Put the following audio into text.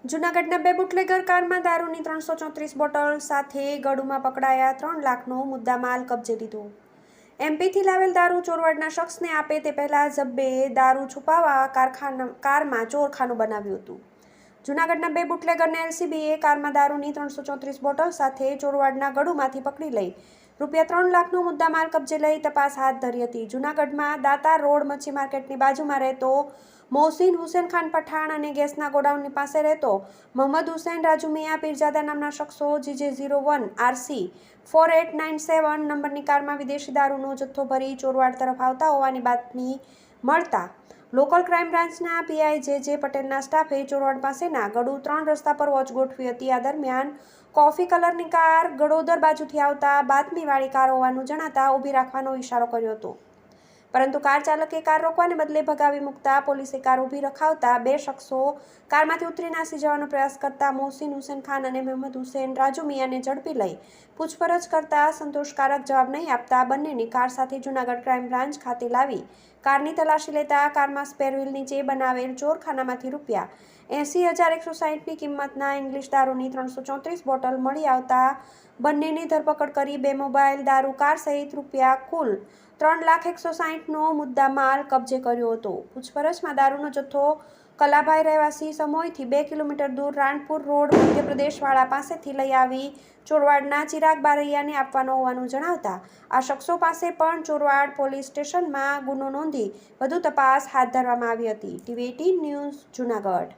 જૂનાગઢના બે બુટલેગર કારમાં દારૂની 334 બોટલ સાથે ગળુમાં પકડાયા. 3 લાખનો મુદ્દામાલ કબજે લીધો. એમપીથી લાવેલ દારૂ ચોરવાડના શખ્સને આપે તે પહેલા જબ્બે દારૂ છુપાવવા કારમાં ચોરખાનું બનાવ્યું હતું. જૂનાગઢના બે બુટલેગરને એલસીબીએ કારમાં દારૂની 334 બોટલ સાથે ચોરવાડના ગળુમાંથી પકડી લઈ ₹3 લાખનો મુદ્દામાલ કબજે લઈ તપાસ હાથ ધરી હતી. જૂનાગઢમાં દાતાર રોડ મચ્છી માર્કેટની બાજુમાં રહેતો મોહસીન હુસેન ખાન પઠાણ અને ગેસના ગોડાઉનની પાસે રહેતો મોહમ્મદ હુસૈન રાજુ મિયા પીરજાદા નામના શખ્સો GJ01 RC 4897 નંબરની કારમાં વિદેશી દારૂનો જથ્થો ભરી ચોરવાડ તરફ આવતા હોવાની બાતમી મળતા લોકલ ક્રાઇમ બ્રાન્ચના PI JJ પટેલના સ્ટાફે ચોરવાડ પાસેના ગડુ 3 રસ્તા પર વોચ ગોઠવી હતી. આ દરમિયાન કોફી કલરની કાર ગડોદર બાજુથી આવતા બાતમીવાળી કાર હોવાનું જણાતા ઊભી રાખવાનો ઇશારો કર્યો હતો, પરંતુ કાર ચાલકે કાર રોકવાને બદલે ભગાવી મૂકતા પોલીસે કાર ઊભી રખાવતા બે શખ્સો કારમાંથી ઉતરી નાસી જવાનો પ્રયાસ કરતા મોહસીન હુસેન ખાન અને મોહમ્મદ હુસૈન રાજુ મિયાને ઝડપી લઈ પૂછપરછ કરતા સંતોષકારક જવાબ નહીં આપતા બંનેની કાર સાથે જૂનાગઢ ક્રાઇમ બ્રાન્ચ ખાતે લાવી કારની તલાશી લેતા કારમાં સ્પેર વ્હીલ નીચે બનાવેલ ચોરખાનામાંથી ₹80,160ની કિંમતના ઇંગ્લિશ દારૂની 334 બોટલ મળી આવતા બંનેની ધરપકડ કરી 2 મોબાઈલ, દારૂ, કાર સહિત કુલ ₹3,160નો મુદ્દામાલ કબજે કર્યો હતો. પૂછપરછમાં દારૂનો જથ્થો કલાભાઈ રહેવાસી સમોઈથી 2 કિલોમીટર દૂર રાણપુર રોડ મધ્યપ્રદેશવાળા પાસેથી લઈ આવી ચોરવાડના ચિરાગ બારૈયાને આપવાનો હોવાનું જણાવતા આ શખ્સો પાસે પણ ચોરવાડ પોલીસ સ્ટેશનમાં ગુનો નોંધી વધુ તપાસ હાથ ધરવામાં આવી હતી. TV18 news, Junagadh.